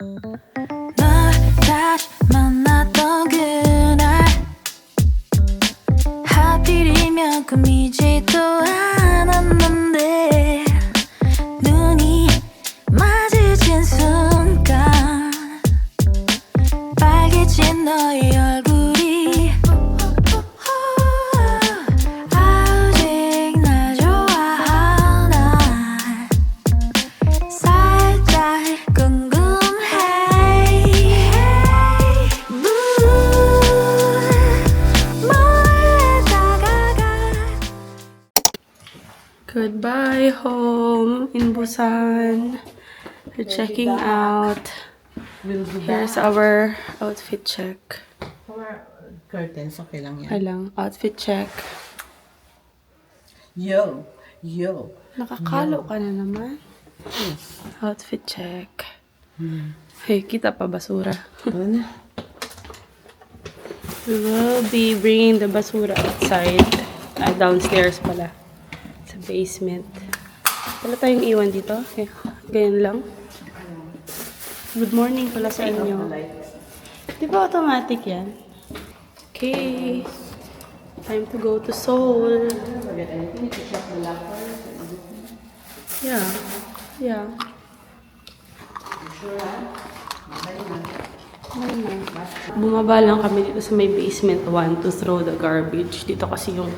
널 다시 만났던 그날 하필이면 꿈이지도 않았는데 눈이 마주친 순간 빨개진 너의 얼굴이 아직 날 좋아하나 살짝 궁금해 몰래 다가가. Goodbye home in Busan. We're checking out. Here's our outfit check. Our curtains, okay lang yan. Ay lang, outfit check. Yo! Yo! Nakakalo ka na naman. Outfit check. Hey, kita pa basura. Ano? We will be bringing the basura outside. Downstairs pala. Sa basement. Wala tayong iwan dito. Okay. Ganyan lang. Good morning pala sa inyo. Di ba automatic yan? Okay. Time to go to Seoul. Yeah. Yeah. Bumaba lang kami dito sa may basement 1 to throw the garbage. Dito kasi yung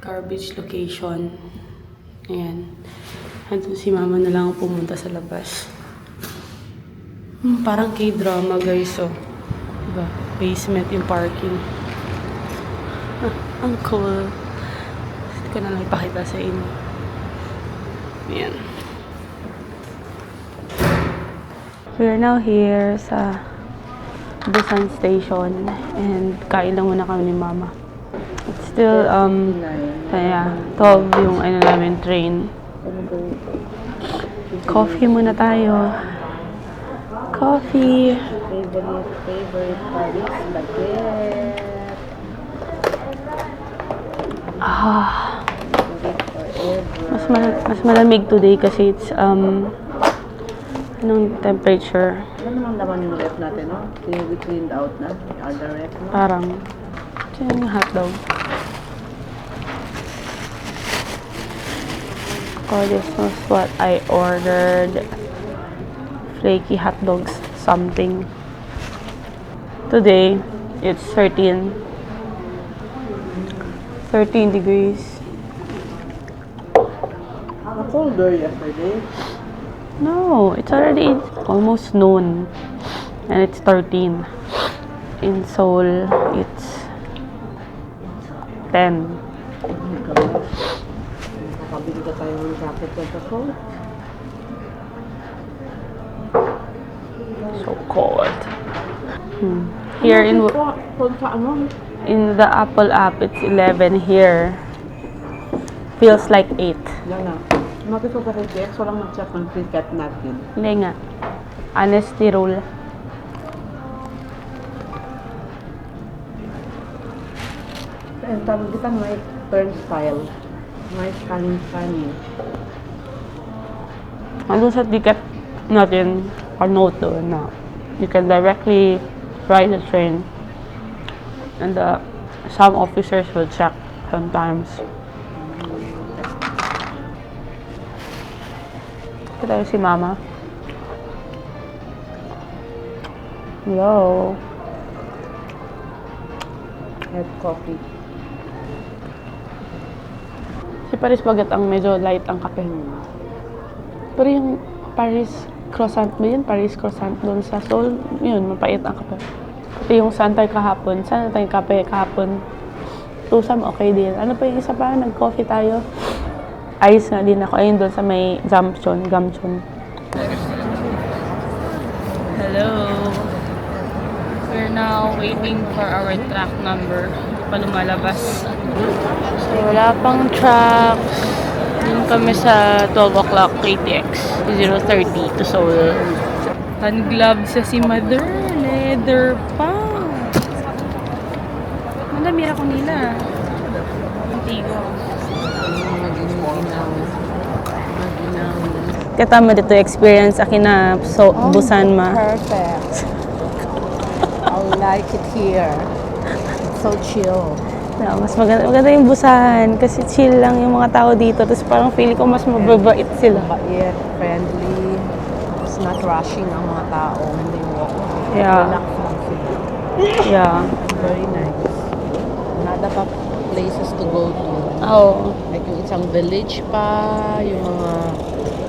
garbage location. Ayan. Andun si mama na lang pumunta sa labas. Parang K-drama guys, oh. Diba? Basement yung parking. Ang cool. Hindi ko na lang ipakita sa inyo. Ayan. We're now here sa Busan Station and kain lang muna kami ni Mama. It's still, kaya 12 yung ano namin, train. Coffee muna tayo. Coffee. Favorite Paris baguette. Ah. Mas malamig today kasi it's, anong temperature? Ano naman laman yung ref natin, no? We cleaned out na. Other ref, no? Parang, ito yung hotdog. Oh, this was what I ordered. Flaky hot dogs, something. Today, it's 13 degrees. Colder yesterday. No, it's already almost noon. And it's 13. In Seoul, it's 10. Nakakabili ka tayo ng jacket sa coat. So cold. Here in the Apple app, it's 11 here. Feels like 8. Yan na. Bakit ko kasi check? So lang mag-check ng cricket natin. Hindi nga. Honesty rule. And tawag kita may turnstile. May scanning. Andun sa ticket natin, note doon na you can directly ride the train. And some officers will check sometimes. Kita si Mama. Hello. Have coffee. Si Paris Baguette ang medyo light ang kape. Pero yung Paris croissant ba yun? Paris croissant doon sa Seoul, yun, mapait ang kape. Pati yung Santay kahapon. Saan tayong kape kahapon? Tusam, okay din. Ano pa yung isa pa? Nag-coffee tayo. Ice nga din ako. Ayun doon sa may Gamchon. Hello. We're now waiting for our track number. Hindi pa lumalabas. So, wala pang track. Dun kami sa 12 o'clock KTX. 0:30 to Seoul. Hand gloves sa si Mother. Leather pa. Malamira ko nila. Antigo. kita mo dito experience akin na Busan ma. Perfect. I like it here. So chill. Yeah, mas maganda yung Busan kasi chill lang yung mga tao dito. Tapos parang feeling ko mas mababait sila. Mabait, friendly. It's not rushing ang mga tao when they walk. Yeah. Relax lang sila. Yeah. Very nice. Nada pa places to go to. Oh. Like yung isang village pa, yung mga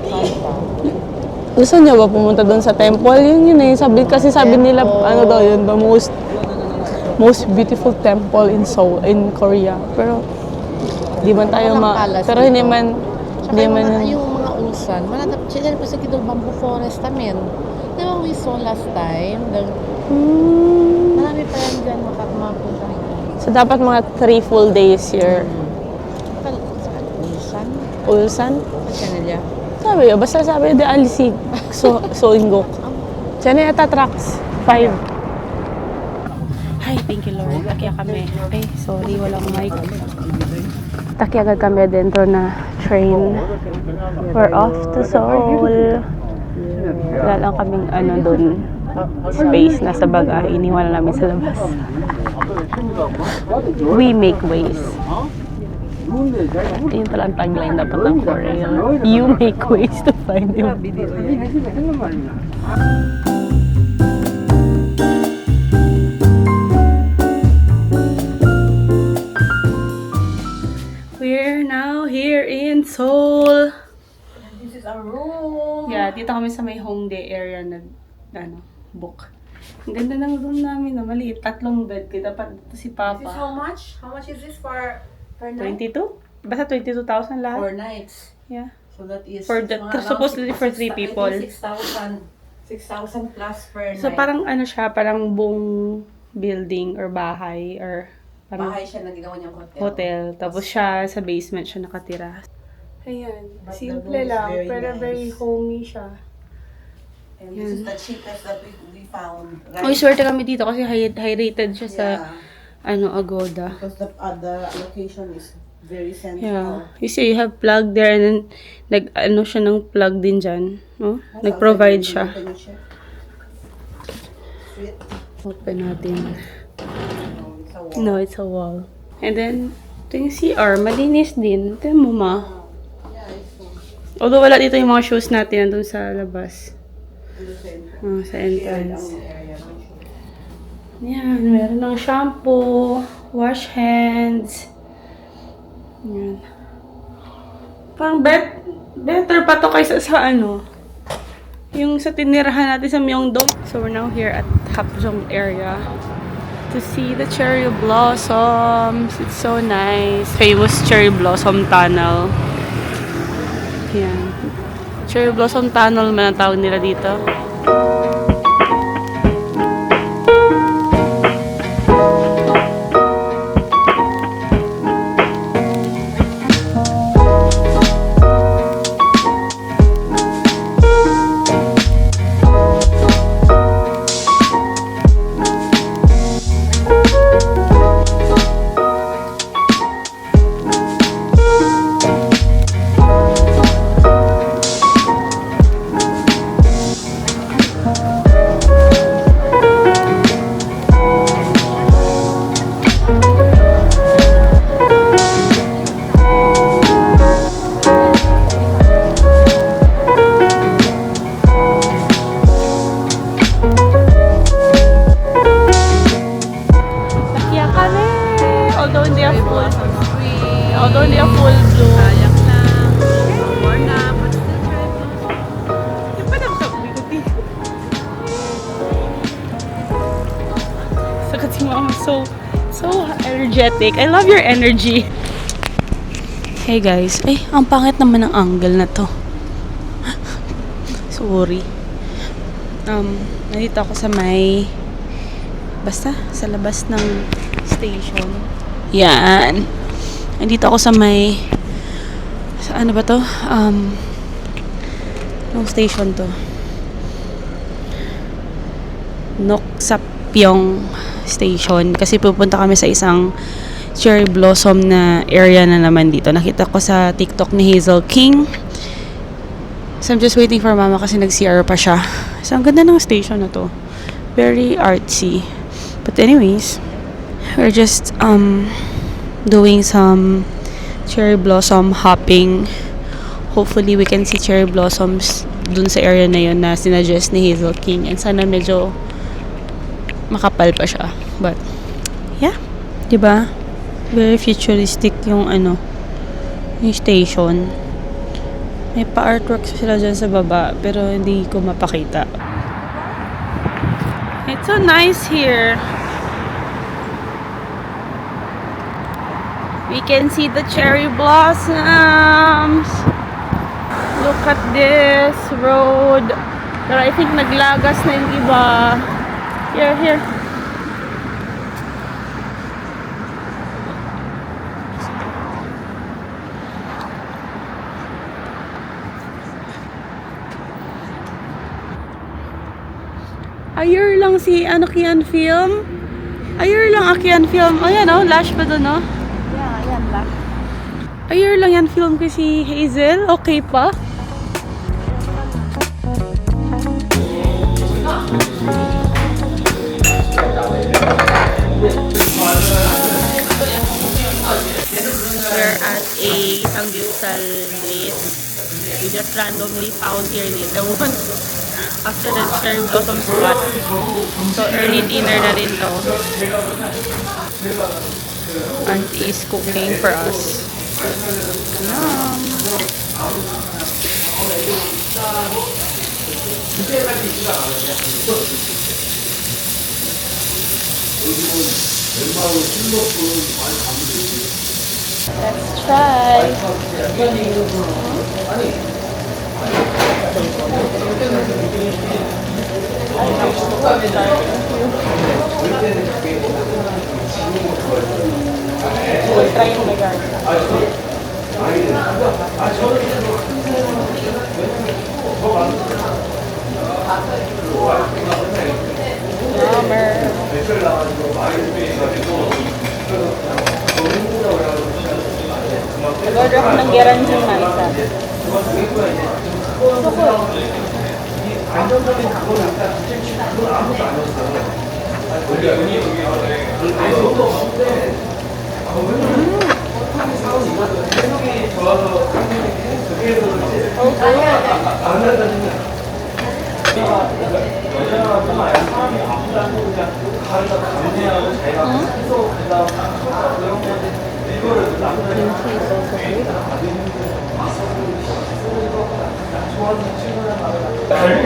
saan pa. Gusto niyo ba pumunta doon sa temple? Yun eh. Sabi nila, Temple. ano daw yun, the most beautiful temple in Seoul, in Korea. Pero, di man tayo Walang palace pero hindi dito. man, Tsaka hindi yung man, mga ulsan, manadap, siya po sa Kidul Bamboo Forest namin. Diba we saw last time, marami pa yan dyan makapunta rin. so dapat mga 3 full days here. Ulsan? Ulsan? Siya na niya. Sabi yun, basta sabi yun, alisig, Soingok. Siya na yata tracks, 5. Hi, thank you Lord. Takya kami. Ay, sorry, walang mic. Takya agad kami dentro na train. We're off to Seoul. Wala lang kaming doon space na sa baga. Iniwan namin sa labas. We make ways. Yun pala ang tagline dapat ng Korea. You make ways to find him. We're now here in Seoul. This is our room. Yeah, dito kami sa may Hongdae area na book. Ang ganda ng room namin na maliit. 3 bed. Kaya dapat dito si Papa. This is how much? How much is this per night? 22? Basta 22,000 lahat. 4 nights. Yeah. So that is For the, mga around supposedly for 3 people. 6,000 plus per So night. parang siya, parang buong building or bahay or parang Bahay siya na ginawa niyang hotel. hotel. Tapos siya sa basement siya nakatira. Ayan. But the Simple room is lang, very pero nice. very homey siya. And this is the cheapest that we found. Uy, swerte kami dito kasi high rated siya sa Yeah. Agoda. Because the other location is very central. Yeah. You see, you have plug there and then siya ng plug din dyan. No? Nag-provide siya. Can you check? Sweet. Open natin. It's a wall. No, it's a wall. And then, ito yung CR. Malinis din. Ito mo ma. Yeah, it's so Although wala dito yung mga shoes natin nandun sa labas. in the center. Sa entrance. Shared ang area. Yan. Meron ng shampoo. Wash hands. Yan. Parang better pa to kaysa sa yung sa tinirahan natin sa Myeongdong. So we're now here at Hapjeong area to see the cherry blossoms. It's so nice. Famous cherry blossom tunnel. Yan. Cherry blossom tunnel man ang tawag nila dito. Takya kami! Although hindi a full blue. Sayang lang. More na, but still try to. Yung pa naman beauty. Sakat si Mama. So energetic. I love your energy. Hey guys. Ay, ang pangit naman ng angle na to. Sorry. Nandito ako sa sa labas ng station. Yan. Nandito ako sa ano ba to? Anong station to? Noksapyong Station. Kasi pupunta kami sa isang cherry blossom na area na naman dito. Nakita ko sa TikTok ni Hazel King. So, I'm just waiting for mama kasi nag-CR pa siya. So, ang ganda ng station na to. Very artsy. But anyways, we're just doing some cherry blossom hopping. Hopefully, we can see cherry blossoms dun sa area na yun na sinuggest ni Hazel King. And sana medyo makapal pa siya. But, yeah. Diba? Very futuristic yung yung station. May pa-artworks sila dyan sa baba, pero hindi ko mapakita. It's so nice here. We can see the cherry blossoms. Look at this road. Pero I think naglagas na yung iba. Here. Ayur lang si Kian Film. Ayur lang Kian Film. Ayan lash pa doon Yeah, ayan lang. Ayur lang yan film ko si Hazel. Okay pa? We're at a Samgyupsal place. We just randomly found here in Itaewon. After the cherry blossom spot. So early dinner na rin to. Auntie is cooking for us. Yum! Let's try! We'll try yung regard. Nag-order ako ng geranjin na isa.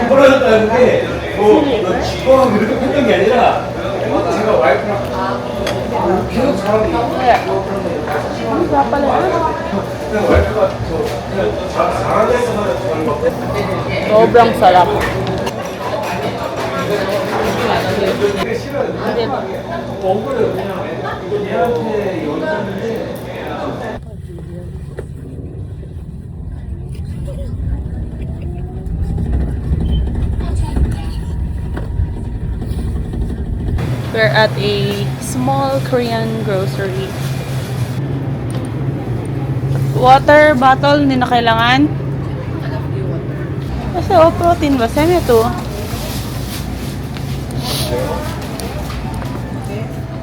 벌어졌다는 게, 너 직원 그렇게 했던 게 아니라, 제가 와이프랑 계속 사람이 그냥 와이프가 그냥 잘하는 데서 Sobrang sarap. 되게 싫어요. 억울해요. 그냥 얘한테 연습인데. We're at a small Korean grocery. Water bottle, hindi na kailangan? Kasi protein ba? Semi to.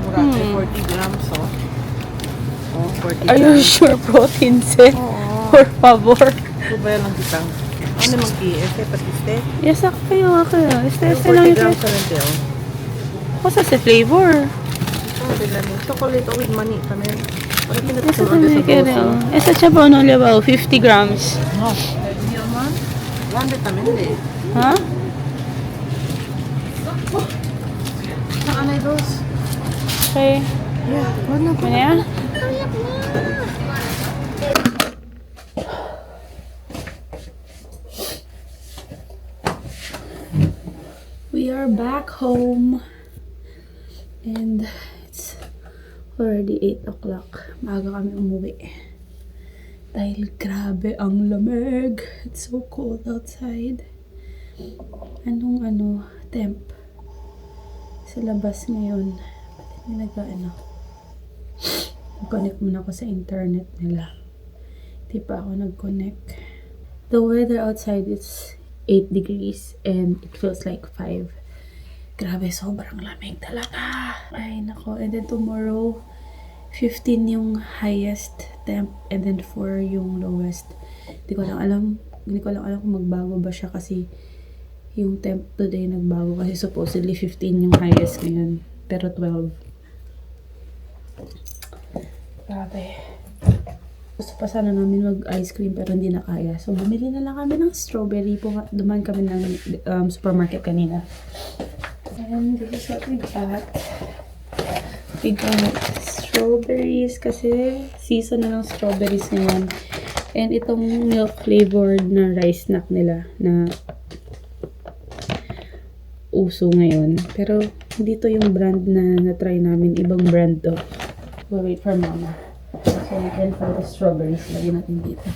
Murati, 40 grams, oh. Oh, 40 Are you sure protein set? Oo. Por favor. Subayan lang kitang. Ano naman ki? Patiste? Yes, ako kayo. Este 40 lang yung grams sa rin, oh. Kasi sa flavor. Chocolate with money kami. Wala Esa pinatulog también sa quiero. doso. Esa chapa no le va 50 grams. No. Grande también de. Ha? Saan ay dos? Okay. Yeah, wag na Ano yan? We are back home. And it's already 8 o'clock. Maaga kami umuwi. Dahil grabe ang lamig. It's so cold outside. Anong temp sa labas ngayon. Ba't hindi nag-connect muna ako sa internet nila. Hindi pa ako nag-connect. The weather outside is 8 degrees and it feels like 5. Grabe, sobrang lamig talaga. Ay, nako. And then tomorrow, 15 yung highest temp and then 4 yung lowest. Hindi ko lang alam kung magbago ba siya kasi yung temp today nagbago kasi supposedly 15 yung highest ngayon. Pero 12. Grabe. Gusto pa sana namin mag-ice cream pero hindi na kaya. So, bumili na lang kami ng strawberry. Duman kami ng supermarket kanina. And this is what we got. We got strawberries kasi season na ng strawberries ngayon. And itong milk flavored na rice snack nila na uso ngayon. Pero hindi to yung brand na na-try namin. Ibang brand to. We'll wait for mama. So, then for the strawberries, lagyan natin dito.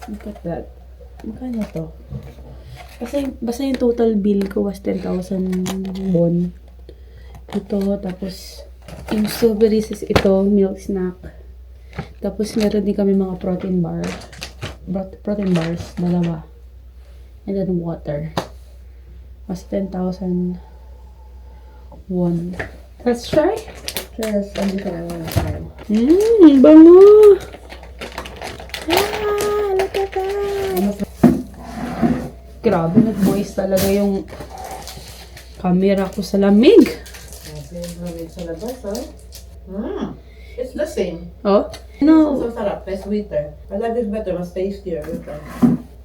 Look at that. Magkano to? Kasi, basta yung total bill ko was 10,000 won. Ito, tapos, yung strawberries is ito, milk snack. Tapos, meron din kami mga protein bars, dalawa. And then, water. Was 10,000 won. Let's try? Yes, andito na lang tayo. Bango! Ah, look at that! Grabe, nag-moist talaga yung camera ko sa lamig. Sa labas, It's the same. Oh? It's No. so sarap. May sweeter. I like this better. Mas tastier.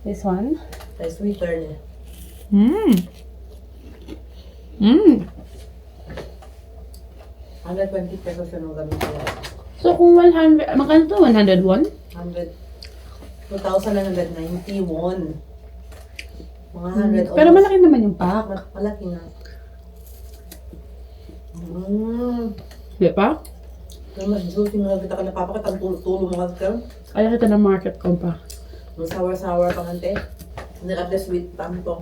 This one? May sweeter niya. Mmm. 120 pesos yung gamit ko. So, kung 100, magkano to? 101? 2,991. Mga 100. Pero malaki naman yung pack. Malaki na. Di ba? Pero mas juicy mga kita ka napapakit. Ang tulo mga ka. Kaya kita na market ko pa. Ang sour-sour pa ngante. Hindi ka the sweet tam po.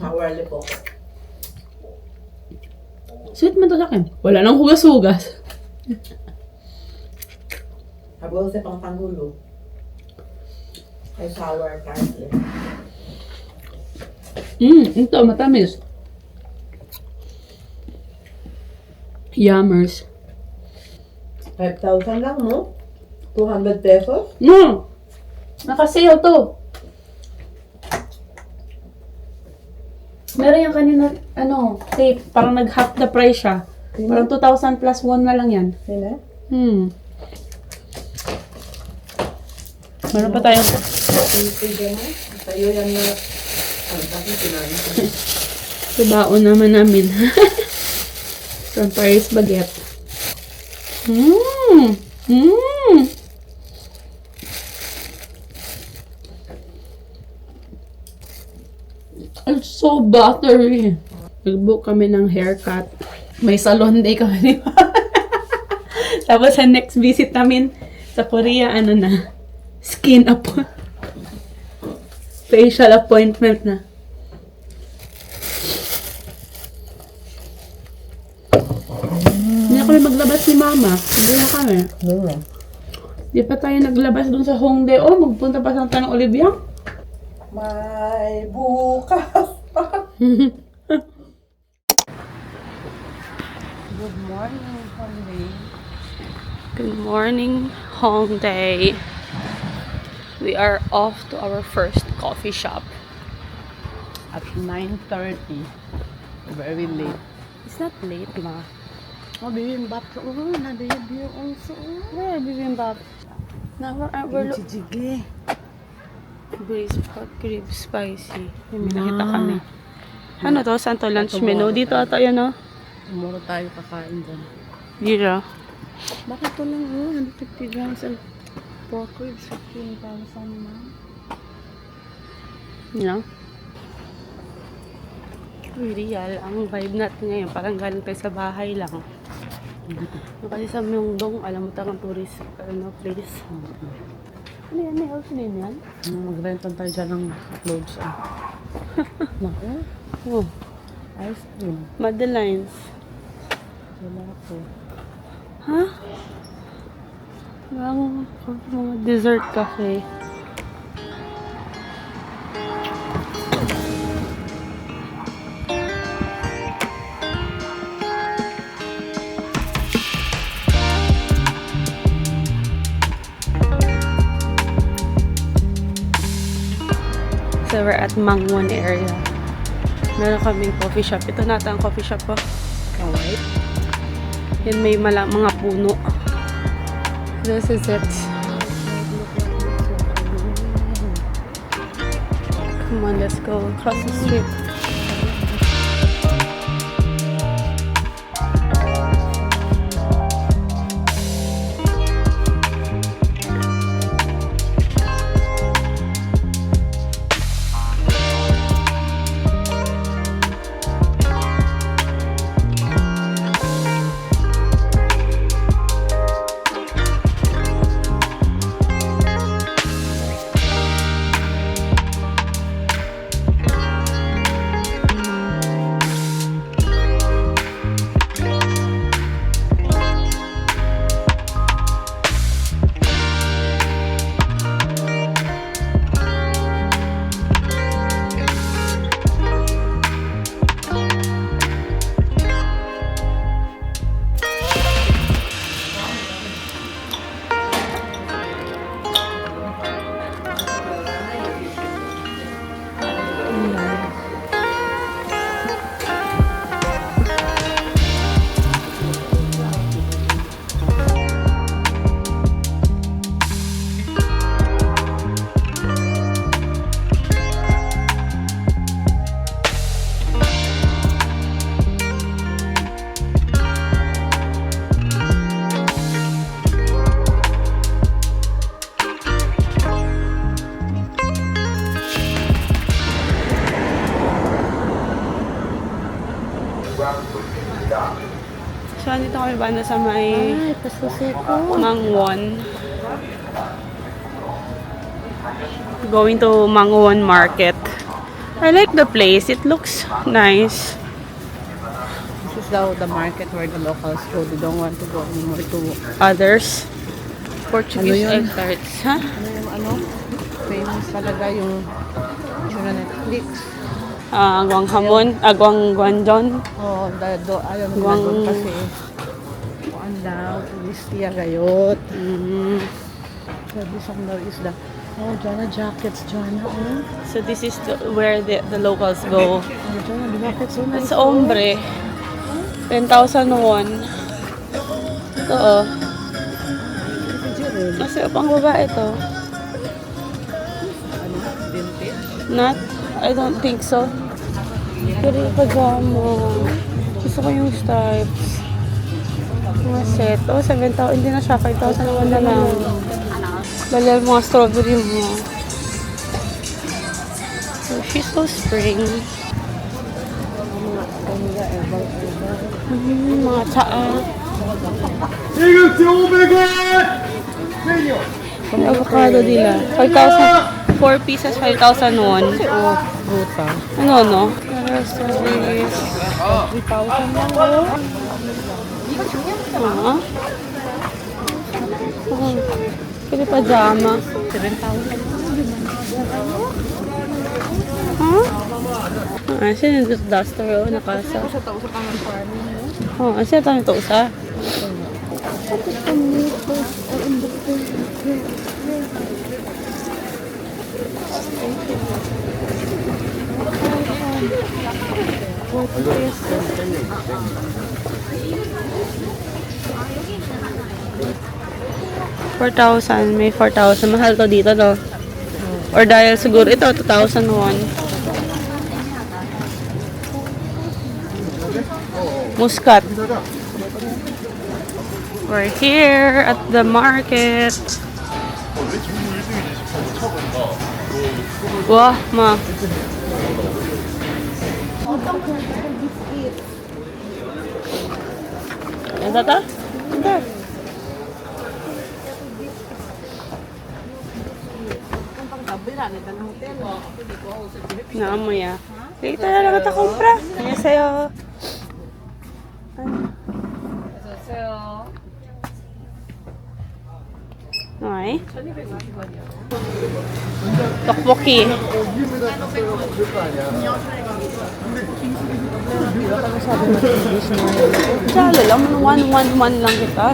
Sourly po. Sweet man to sa akin. Wala nang hugas-hugas. Habang sa pang pangulo. Ay sour currently. Ito, matamis. Yummers. 5,000 lang, no? 200 pesos? No! Naka-sale to. Meron yung kanina, tape. Parang nag-half the price siya. Parang 2,000 plus 1 na lang yan. Sila? Meron pa tayong... Tayo yan na... Ang tapos sinabi ko. Subaon naman namin. From Paris Baguette. It's so buttery. Nag-book kami ng haircut. May salon day kami, di ba? Tapos sa next visit namin sa Korea, skin up. Facial appointment na. Hindi na kami maglabas ni Mama. Hindi na kami. Di pa tayo naglabas dun sa Hongdae. Oh, magpunta pa sa Tanong Olivia. May bukas pa. Good morning, Hongdae. Good morning, Hongdae. We are off to our first coffee shop at 9:30. Very late. It's not late, ma. Oh, bibimbap ka. Oh, nabibir also. Yeah, bibimbap. Now we're Chijige. braised pork rib spicy. May nakita kami. Ano to? Saan to? Lunch menu? Dito ata yan, no? Tomorrow tayo kakain dyan. Dito. Bakit to lang? 150 grams and pork ribs, 15,000 na. Yeah. Real. Ang vibe natin ngayon, parang galing tayo sa bahay lang. Kasi sa Myeongdong, alam mo talagang tourist place. Ano yan? May house din yan? Magrentan tayo dyan ng clothes. Naku. Oh, Ice cream. Madelines. Wala ko. Ha? Parang mga dessert cafe. So, we're at Mangwon area. Meron kaming coffee shop. Ito nata ang coffee shop po. Alright. Yan may mga puno. This is it. Come on, let's go across the street. So, andito kami banda sa may Ay, pasusi ko. Mangwon. Going to Mangwon Market. I like the place. It looks nice. This is the market where the locals go. They don't want to go anymore to Others. Portuguese Ano yun? egg tarts. Ha? famous talaga yung na Netflix. Agwang hamon. Agwang guanjon. Oh, ayaw na Guwang- doon kasi kuan daw, tulistiya gayot. Sabi sa daw is the Jana jackets, Jana. Oh, So this is where the locals go. Jana, the jackets so nice. Sa ombre. 10,000 won. Ito oh. Kasi pang babae ito. Ano, vintage. Not? I don't think so. Pero yung pajama. Gusto ko yung stripes. Mga set. Oh, 7,000. Hindi na siya. 5,000 naman na lang. Dali ang mga strawberry mo. Oh, she's so spring. Mga tsaa. 이거 500원! 메뉴! Yung avocado nila. 5,000. 4 pieces, 5,000 won. Oh, ruta. Ano, no? Strawberries. 3,000 lang oh. Ah. Pili pajama. 7,000. Huh? Sino yung duster o nakasa? Sa tao sa pangang farming. Oh, sino tayo ito usa? $4,000. May 4,000. Mahal to dito, no? Or dahil siguro ito, 2,000 won. Muscat. We're here at the market. Wah, ma. Ito ta? Ito. Naamoy ah. Dito na lang kita kumpra. Sa'yo. Okay. Tokboki. Salo lang. 111 lang kita.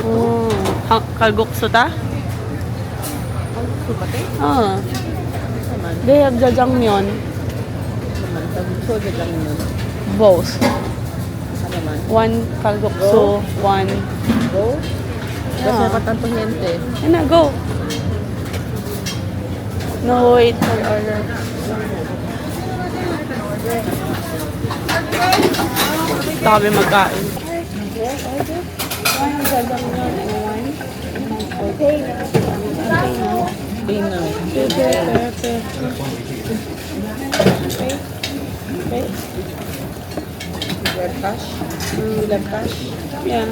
Oh. Kalgukso ta? pati? Ah, Naman. they have jajangmyeon. Naman. Sabi ko, lang yun. Both. Ano naman? One kalguksu, one... Go? Kasi Yeah. tanto gente. Yan na, go! No, wait for order. Ito kami magkain. One jajangmyeon and one... Okay na. Tingnan na. Okay. Okay. Red cash? Red cash? Yeah.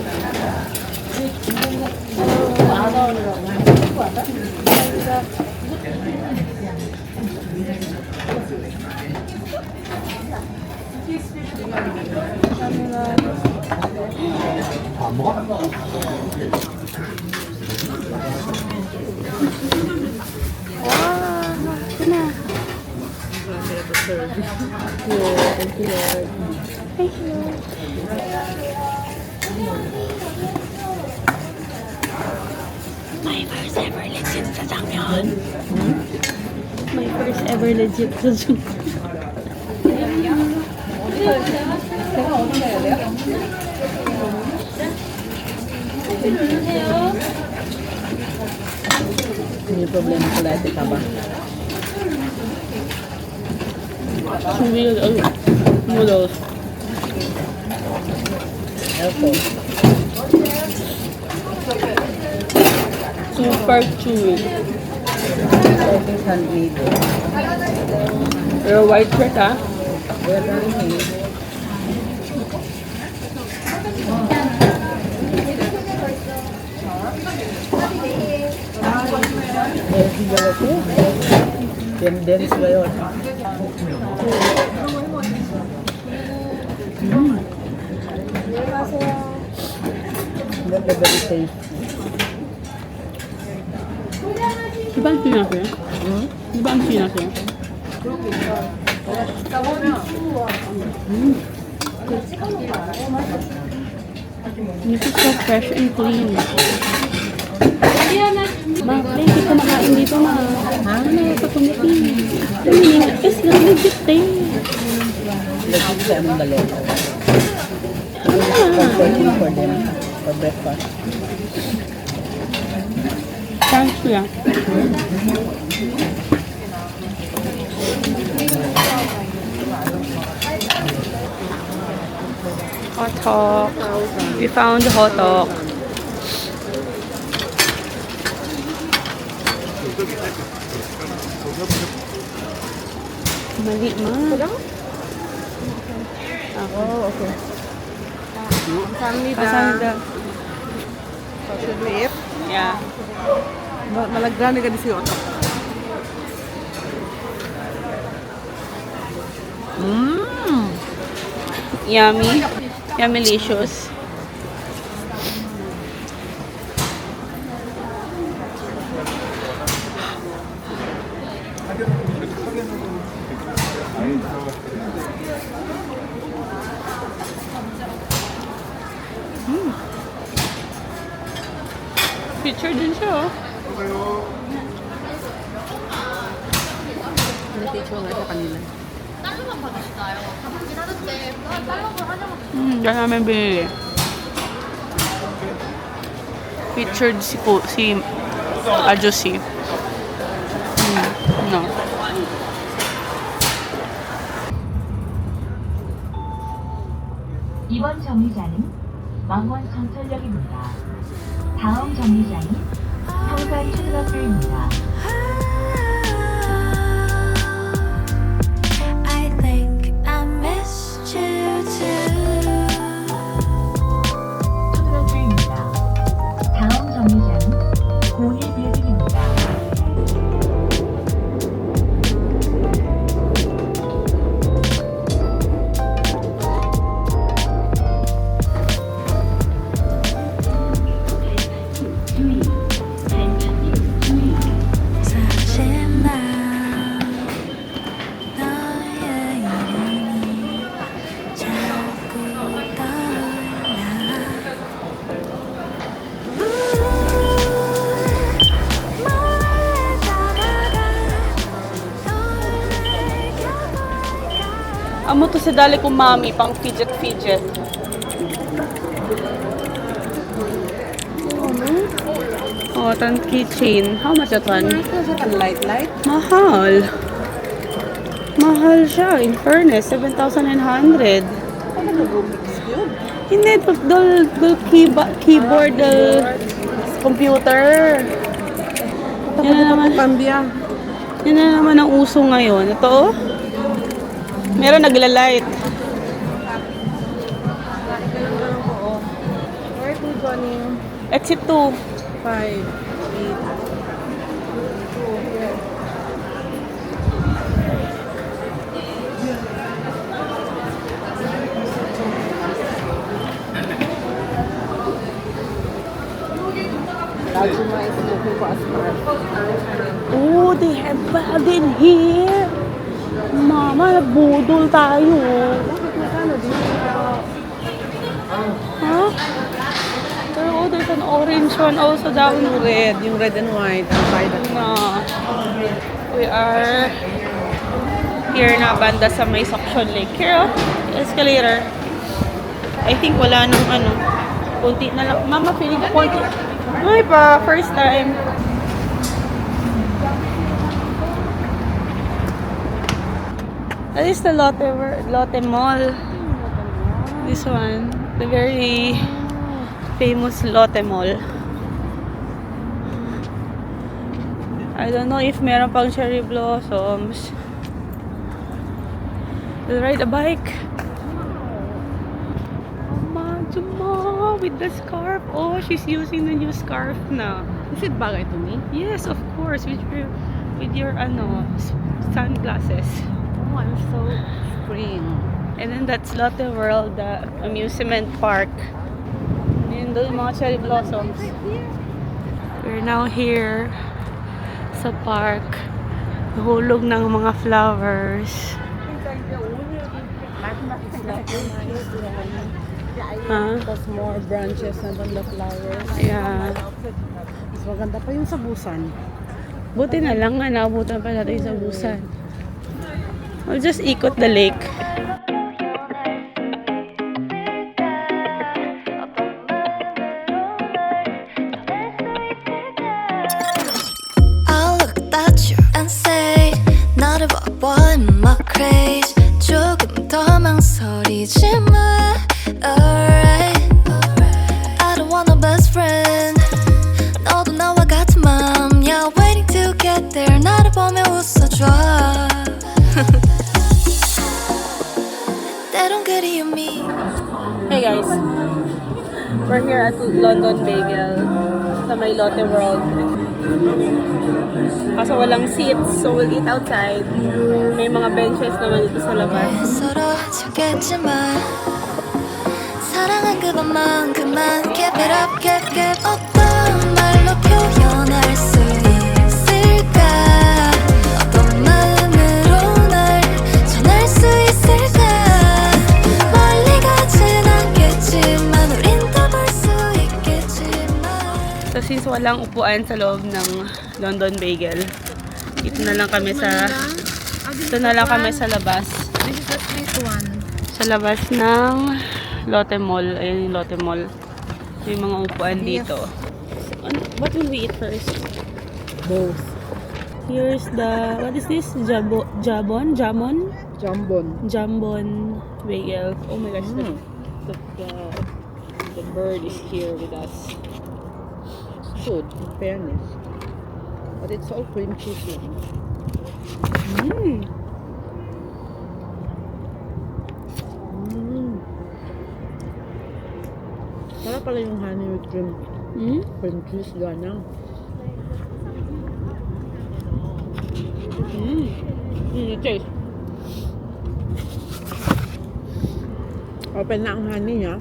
My first ever legit jajangmyeon. My first ever legit jajangmyeon. May problema ko lahat ka ba? Noodles. Ito. Super chewy. Serving handmade. Pero white bread ha? Well, handmade. Dense ba yun? Not the very tasty. Di ba ang pinas eh? Di ba ang pinas eh? This is so fresh and clean. Ma, hindi ko makain dito, ma. Ano, sa kumiti. Is legit eh. Legit sa among dalawa. Comforting for them for breakfast. Thanks kuya. Hot dog. We found the hot dog. Mali ma. Oh, okay. Kasanda. Should we eat? Yeah. Malagrani ka di siya. Yummy. Yummylicious. Picture din siya oh. Nag-teacher nga siya kanina. Diyan namin binili. Featured si Ajusi. No. 이번 정류장은 왕원 전철역입니다. 다음 정류장은 성산 초등학교입니다. I think I missed you too. 초등학교입니다. 다음 정류장은 공일 빌딩입니다. Amo to si dali kong mami, pang fidget. Oh, tan keychain. How much that one? Light. Mahal. Mahal siya. In fairness, 7,900. Hindi, keyboard, computer. Yan na naman. Yan na naman ang uso ngayon. Ito, oh. Meron nagla-light. Where to, Johnny? Exit 2. 5, 8. Rajuma is looking for a scarf. Oh, they have bag in here. Mama, nagbudol tayo. Huh? Pero oh, there's an orange one also down. Yung red and white. I'll buy that. Na. We are here na banda sa may Suction Lake. Here, oh, escalator. I think wala nang ano. Kunti na lang. Mama, feeling ko kunti. Ay pa, first time. That is the Lotte Mall. This one. The very famous Lotte Mall. I don't know if meron pang cherry blossoms. We'll ride a bike. Juma with the scarf. Oh, she's using the new scarf na. Is it bagay to me? Yes, of course. With your sunglasses. Oh, I'm so spring. And then that's Lotte World, the amusement park. Yun doon mga cherry blossoms. We're now here sa park. Hulog ng mga flowers. Huh? Tapos more branches na doon the flowers. Yeah. Mas maganda pa yung sa Busan. Buti na lang nga, naabutan pa natin sa Busan. We'll just ikot the lake. I'll look at you and say 나를 봐봐 in my craze 조금 더 망설이지 마 Alright I don't want a best friend 너도 나와 같은 맘이야 Waiting to get there 나를 보며 웃어줘 때론 그리움이 Hey guys, we're here at London Bagel sa may Lotte World. Kaso walang seats, so we'll eat outside. May mga benches naman dito sa labas. 서로 좋겠지만 사랑한 그것만큼만 Keep it up, keep 어떤 말로 표현할 수 있을까 어떤 마음으로 널 전할 수 있을까 멀리 가진 않겠지만 우린 더 볼 수 있겠지만 So since walang upuan sa loob ng London Bagel, dito na lang kami sa labas. This is the street one. Sa labas ng Lotte Mall. Ayun yung Lotte Mall. May mga upuan dito. What will we eat first? Both. Here's the, what is this? Jambon bagel. Oh my gosh, the bird is here with us. Good, in fairness. But it's all cream cheese. Mm. Sarap pala yung honey with cream cheese gana. Taste. Open na ang honey niya.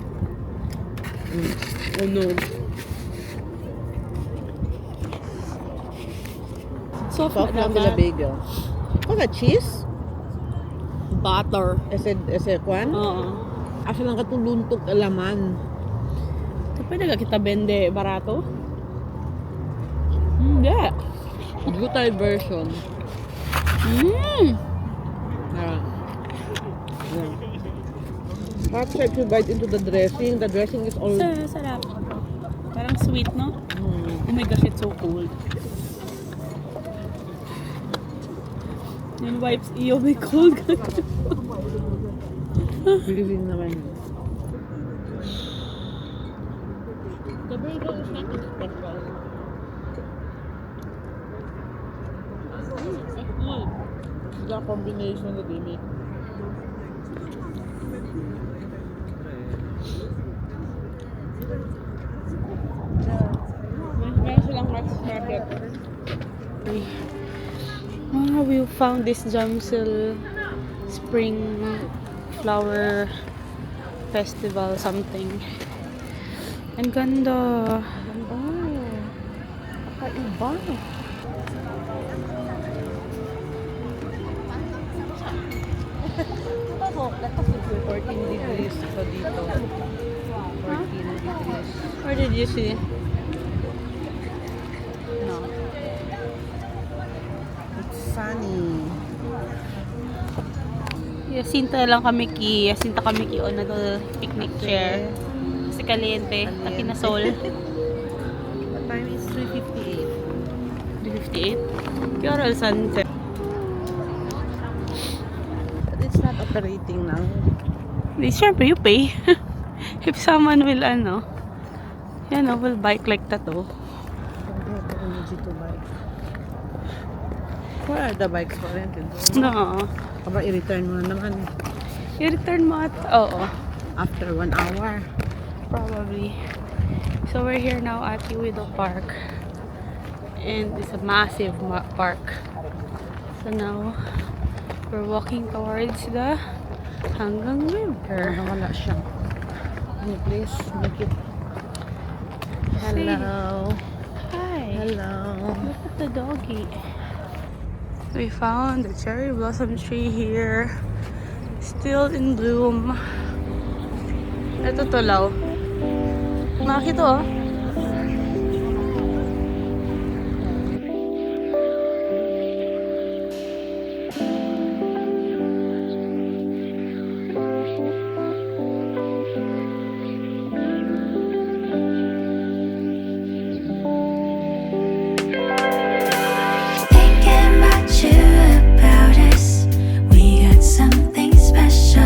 Oh no. Soft Soft lang nila bagel. Wala cheese? Butter. Ese kwan? Oo. Asa lang katuluntok alaman. Pwede ka kita bende barato? Hindi. Gutay version. Mm. Ah. Yeah. Perhaps if you bite into the dressing is all... Sarap. Parang sweet, no? Oh my gosh, it's so cold. Yung wipes iyo, may cold. Feeling naman. The burger is not special. The combination that they make. Meron silang Max Market. We found this Jamsil Spring Flower Festival something. Ang ganda. Kakaiba. Ito, 14 degrees ito dito. 14 degrees. Where did you see? No. It's sunny. Yasinta lang kami Yasinta kami on na to picnic chair. Kasi kaliente. Taki na sol. What time is 3:58? 3:58. Kaya oral sunset. But it's not operating now. Di, syempre, you pay. If someone will, will bike like that, oh. Don't have the energy to bike. Where are the bikes for rented? No. Aba, i-return mo na naman. I-return mo at, oo. After 1 hour. Probably. So, we're here now at Uido Park. And it's a massive park. So now, we're walking towards the Hanggang River. Wala siya. Can you please make it? Hello. Hi. Hello. Look at the doggy. We found the cherry blossom tree here. Still in bloom. Ito tulaw. Malaki to, oh. Thinking about you, about us. We got something special.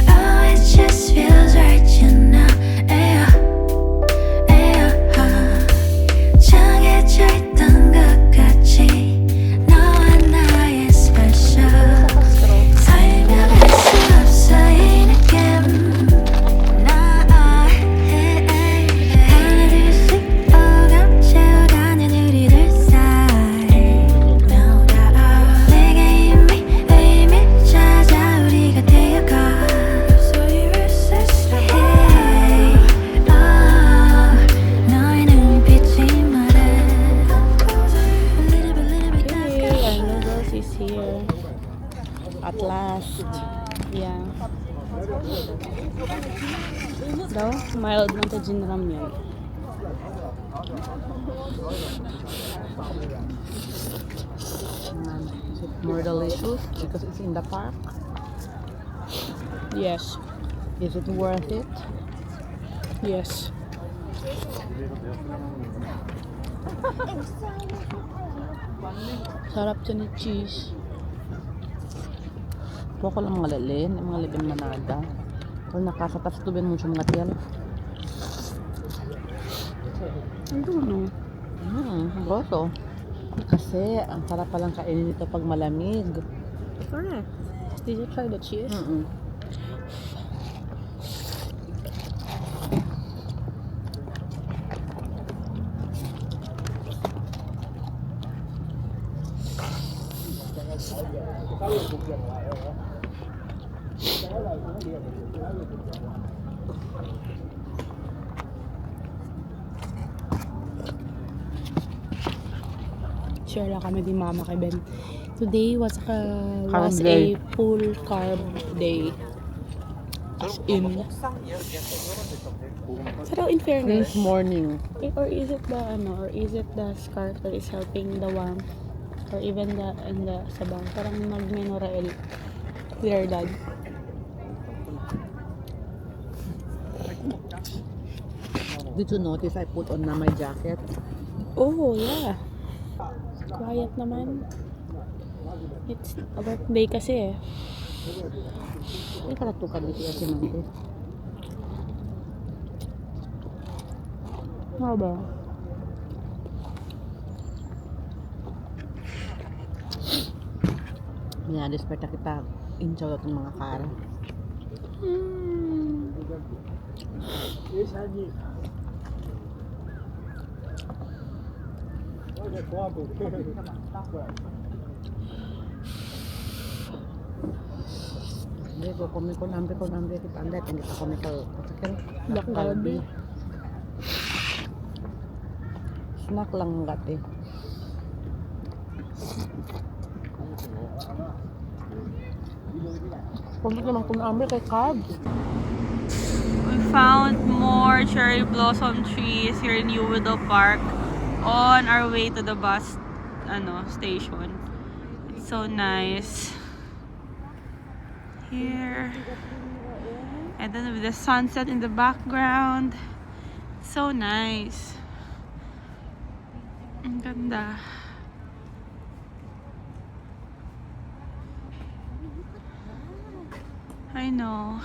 Oh, it just feels right, you know. Ayo, ayo, 정해져 있던 것 같이 너와 나의 special. 설명할 수 없어 이 느낌. 하나 둘씩 오감 채워가는 우리들 사이. No doubt 내게 이미 의미 찾아 우리가 되어가. So irresistible. Hey, 너의 눈빛이 말해. A little bit Okay, our noodles is here. At last. Yeah. Daw, mild man to gin ramyun. Is it more delicious because it's in the park? Yes. Is it worth it? Yes. Sarap to ni cheese. Poko lang mga lalin, mga libin manada. Kung nakakatas tubin mo siya mga tiyal. I don't know. Broso. Kasi, ang sarap palang kainin ito pag malamig. Correct. Did you try the cheese? Share lang kami di mama kay Ben. Today was Carb a day. full carb day. As in. Pero in fairness, Since morning. or is it the scarf that is helping the warmth or even the sabaw? Parang magmenorael Their dad. Did you notice I put on na my jacket? Oh, yeah. Quiet naman. It's a birthday kasi eh. Ay, karatukan dito yung sinante. Ano ba? Minadisperta kita. Enjoy itong mga kara. Hindi ko con hambre kita anda tinggi kita kami ke Black Galbi. Snack lang enggak eh. Pumunta naman kung amber kay Cab. We found more cherry blossom trees here in New Widow Park on our way to the bus station. It's so nice here. And then with the sunset in the background. So nice. Ang ganda. I know.